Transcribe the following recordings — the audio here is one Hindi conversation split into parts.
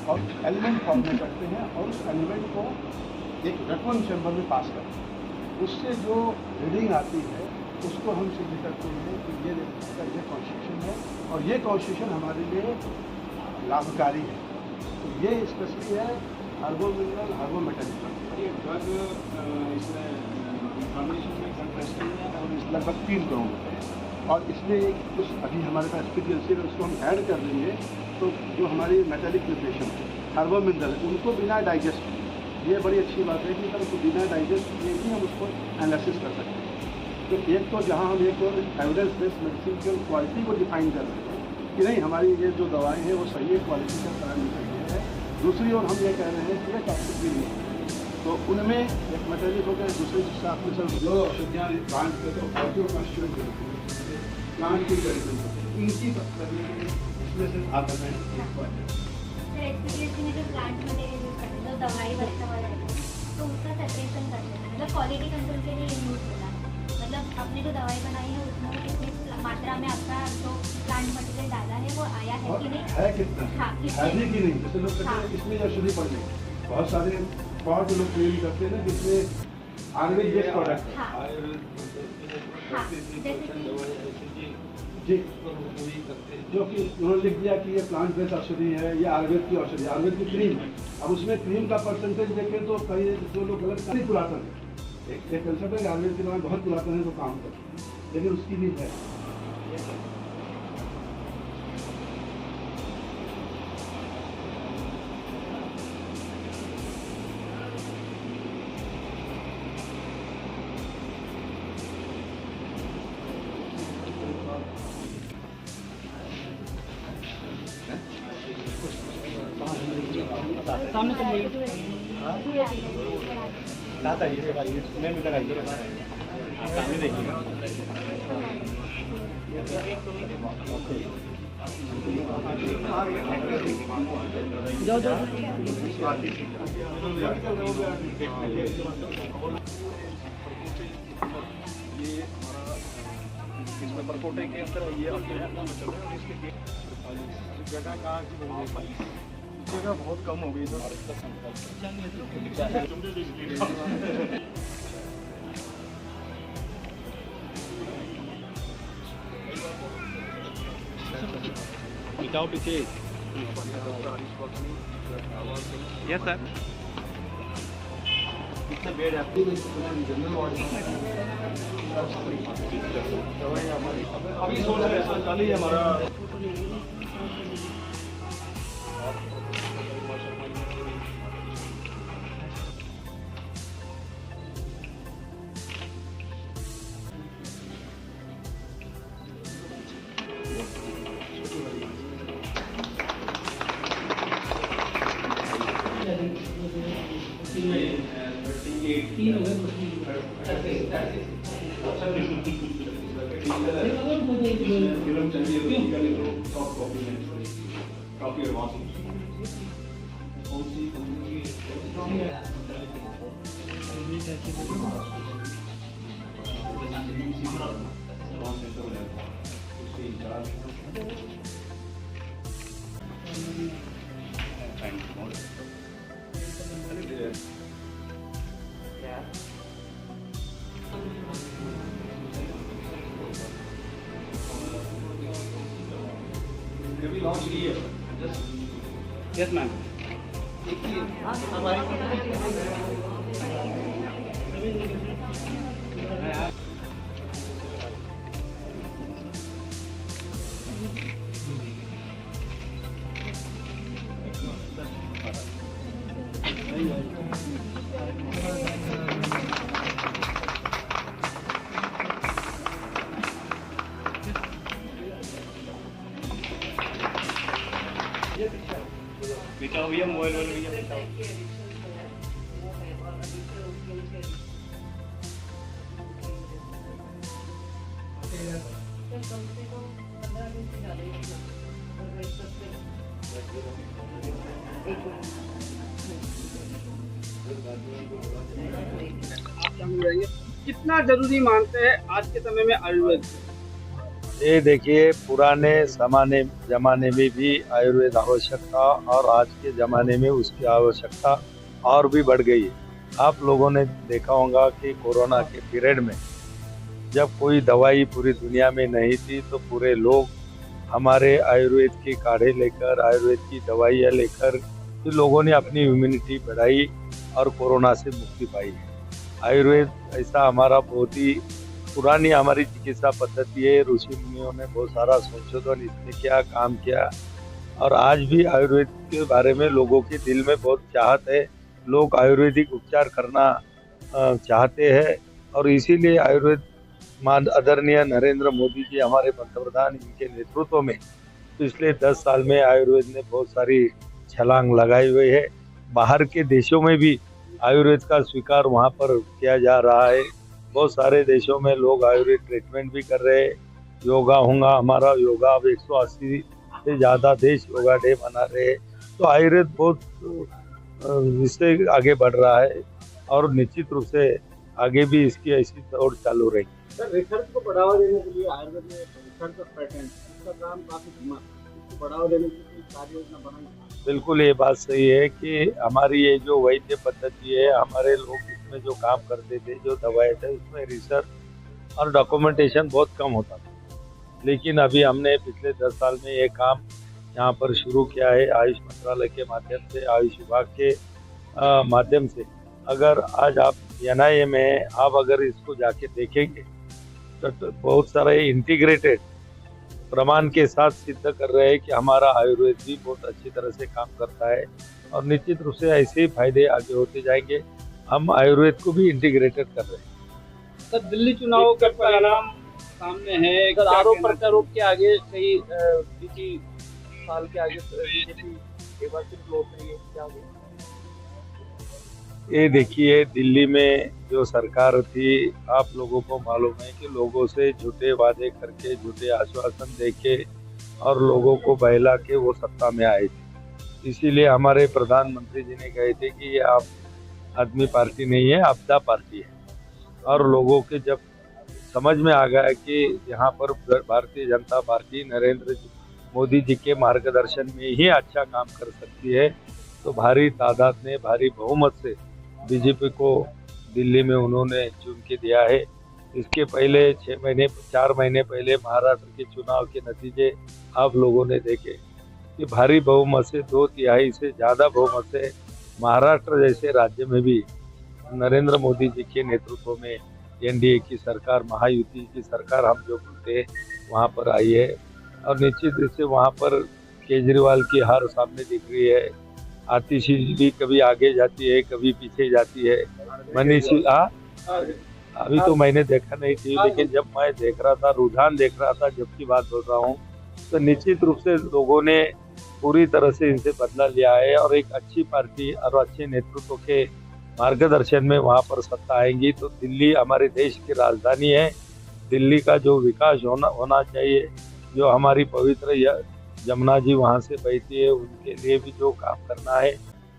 और एलिमेंट फॉर्म में करते हैं और उस एलिमेंट को एक वैक्यूम चैम्बर में पास करते हैं। उससे जो रीडिंग आती है उसको हम सिद्ध करते हैं कि ये कॉन्स्टिट्यूशन है और ये कॉन्स्टिट्यूशन हमारे लिए लाभकारी है। तो ये स्पेशली है हार्बो मिनरल हार्बो मेटल। ये ड्रग इसमें इंफॉर्मेशन में कंट्रास्टिंग है और इस लगभग 3 करोड़ रुपये है और इसमें कुछ अभी हमारे पास एक्सपीरियंस है उसको हम ऐड कर देंगे तो जो हमारी मेटालिक प्रिपरेशन है हार्बो मिनरल उनको बिना डाइजेस्ट, ये बड़ी अच्छी बात है कि सर बिना डाइजेस्ट किए ही हम उसको एनालिसिस कर सकते हैं। तो एक तो जहाँ हम एक और एविडेंस बेस्ड मेडिसिन की क्वालिटी को डिफाइन कर रहे हैं कि नहीं हमारी ये जो दवाएं हैं वो सही है, क्वालिटी का कारण निकल गया है। दूसरी ओर हम ये कह रहे हैं कि ये टॉक्सिक भी नहीं है। तो उनमें एक मेटालिक हो गया, दूसरे साथ में सर जो औषधियाँ प्लांट के तो ऑडियो कॉन्स्टिट्यूएंट प्लांट की तरीके इनकी इसमें से आप बताएं जो प्लांट मटेरियल यूज करते हैं जो दवाई वगैरह वाला है तो उसका सेपरेशन करते हैं, मतलब क्वालिटी कंट्रोल के लिए यूज होता है। मतलब आपने जो दवाई बनाई है उसमें कितनी मात्रा में आपका जो प्लांट मटेरियल डाला है वो आया है कि नहीं, है कितना है कि नहीं। जैसे लोग कहते हैं इसमें औषधि पड़ गई, बहुत सारे पॉट लोग क्लेम करते हैं ना जिसमें आयुर्वेद प्रोडक्ट जी जो कि उन्होंने लिख दिया कि ये प्लांट बेस्ड औषधि है, ये आयुर्वेद की औषधि, आयुर्वेद की क्रीम है। अब उसमें क्रीम का परसेंटेज देखें तो कई जो लोग गलत काफ़ी पुरातन है। एक कंसेप्ट है आयुर्वेद की दवाएं बहुत पुरातन है तो काम करती है, लेकिन उसकी भी है। सामने चलिए साथ आइए मैं भी लगाइए आप सामने देखिएगा। जाओ जाओ ये इसमें परकोटे के अंदर ये जगह कहाँ की जगह बहुत कम हो गई मिटाओ पीछे। यस सर कितना बेड है आपकी जनरल वार्ड अभी 16 है हमारा फिल्म चाहिए सॉफ्ट कॉपी में काफी एडवांस कौन सी लॉन्च की है यस मैम। बिछाओ भैया, मोबाइल वाले भैया बिछाओ। कितना जरूरी मानते हैं आज के समय में आयुर्वेद? ये देखिए, पुराने जमाने में भी आयुर्वेद आवश्यक था और आज के ज़माने में उसकी आवश्यकता और भी बढ़ गई है। आप लोगों ने देखा होगा कि कोरोना के पीरियड में जब कोई दवाई पूरी दुनिया में नहीं थी तो पूरे लोग हमारे आयुर्वेद के काढ़े लेकर, आयुर्वेद की दवाइयाँ लेकर तो लोगों ने अपनी इम्यूनिटी बढ़ाई और कोरोना से मुक्ति पाई है। आयुर्वेद ऐसा हमारा बहुत ही पुरानी हमारी चिकित्सा पद्धति है। ऋषि मुनियों ने बहुत सारा संशोधन इसमें किया, काम किया और आज भी आयुर्वेद के बारे में लोगों के दिल में बहुत चाहत है। लोग आयुर्वेदिक उपचार करना चाहते हैं और इसीलिए आयुर्वेद आदरणीय नरेंद्र मोदी जी हमारे पंतप्रधान, इनके नेतृत्व में पिछले 10 साल में आयुर्वेद ने बहुत सारी छलांग लगाई हुई है। बाहर के देशों में भी आयुर्वेद का स्वीकार वहाँ पर किया जा रहा है। बहुत सारे देशों में लोग आयुर्वेद ट्रीटमेंट भी कर रहे हैं। योगा होगा, हमारा योगा अब 180 से ज़्यादा देश योगा डे मना रहे हैं। तो आयुर्वेद बहुत इससे आगे बढ़ रहा है और निश्चित रूप से आगे भी इसकी ऐसी दौड़ चालू रहेगी। सर, रिसर्च को बढ़ावा देने के लिए आयुर्वेद में रिसर्च और पेटेंट इसका काम काफी धीमा है। इसको बढ़ावा देने के लिए कार्य योजना बनाई। बिल्कुल ये बात सही है कि हमारी ये जो वैद्य पद्धति है, हमारे लोग इसमें जो काम करते थे, जो दवाएं थे, उसमें रिसर्च और डॉक्यूमेंटेशन बहुत कम होता था। लेकिन अभी हमने पिछले 10 साल में ये काम यहाँ पर शुरू किया है आयुष मंत्रालय के माध्यम से, आयुष विभाग के माध्यम से। अगर आज आप NIA में आप अगर इसको जाके देखेंगे तो बहुत सारे इंटीग्रेटेड प्रमाण के साथ सिद्ध कर रहे हैं कि हमारा आयुर्वेद भी बहुत अच्छी तरह से काम करता है और निश्चित रूप से ऐसे ही फायदे आगे होते जाएंगे। हम आयुर्वेद को भी इंटीग्रेटेड कर रहे हैं। सर, दिल्ली चुनाव का परिणाम सामने है। सर, आरोप प्रत्यारोप के आगे कई किसी साल के आगे बीजेपी एक बार फिर लौट रही है, क्या होगा? ये देखिए, दिल्ली में जो सरकार थी, आप लोगों को मालूम है कि लोगों से झूठे वादे करके, झूठे आश्वासन देके और लोगों को बहला के वो सत्ता में आए थे। इसीलिए हमारे प्रधानमंत्री जी ने कहे थे कि ये आप आदमी पार्टी नहीं है, आपदा पार्टी है। और लोगों के जब समझ में आ गया कि यहाँ पर भारतीय जनता पार्टी नरेंद्र मोदी जी के मार्गदर्शन में ही अच्छा काम कर सकती है, तो भारी तादाद में, भारी बहुमत से बीजेपी को दिल्ली में उन्होंने चुन के दिया है। इसके पहले 4 महीने पहले महाराष्ट्र के चुनाव के नतीजे आप लोगों ने देखे कि भारी बहुमत से, 2/3 से ज़्यादा बहुमत से महाराष्ट्र जैसे राज्य में भी नरेंद्र मोदी जी के नेतृत्व में NDA की सरकार, महायुति की सरकार हम जो बोलते हैं, वहाँ पर आई है। और निश्चित रूप से वहाँ पर केजरीवाल की हार सामने दिख रही है। आतिशी भी कभी आगे जाती है, कभी पीछे जाती है। मनीष अभी तो मैंने देखा नहीं थी, लेकिन जब मैं देख रहा था, रुझान देख रहा था, जब की बात बोल रहा हूँ, तो निश्चित रूप से लोगों ने पूरी तरह से इनसे बदला लिया है और एक अच्छी पार्टी और अच्छे नेतृत्व के मार्गदर्शन में वहाँ पर सत्ता आएंगी। तो दिल्ली हमारे देश की राजधानी है। दिल्ली का जो विकास होना चाहिए, जो हमारी पवित्र यमुना जी वहाँ से बहती है, उनके लिए भी जो काम करना है,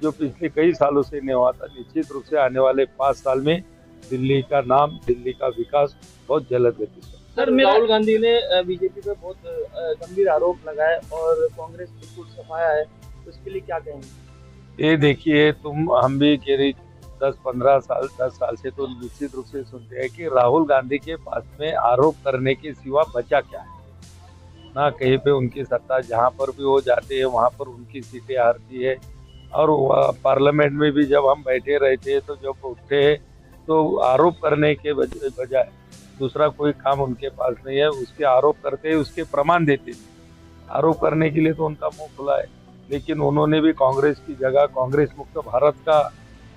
जो पिछले कई सालों से नहीं हुआ था, निश्चित रूप से आने वाले 5 साल में दिल्ली का नाम, दिल्ली का विकास बहुत जल्द गति से। सर, राहुल गांधी ने बीजेपी पे बहुत गंभीर आरोप लगाए और कांग्रेस बिल्कुल सफाया है, तो इसके लिए क्या कहेंगे? ये देखिए, हम भी करीब 10 साल से तो निश्चित रूप से सुनते हैं कि राहुल गांधी के पास में आरोप करने के सिवा बचा क्या है। ना कहीं पे उनकी सत्ता, जहाँ पर भी वो जाते हैं वहाँ पर उनकी सीटें हारती है। और पार्लियामेंट में भी जब हम बैठे रहते हैं तो जब उठते हैं तो आरोप करने के बजाय दूसरा कोई काम उनके पास नहीं है। उसके आरोप करते हैं, उसके प्रमाण देते हैं। आरोप करने के लिए तो उनका मुंह खुला है, लेकिन उन्होंने भी कांग्रेस की जगह कांग्रेस मुक्त भारत का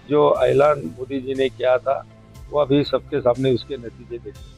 जो ऐलान मोदी जी ने किया था वो अभी सबके सामने उसके नतीजे देखे।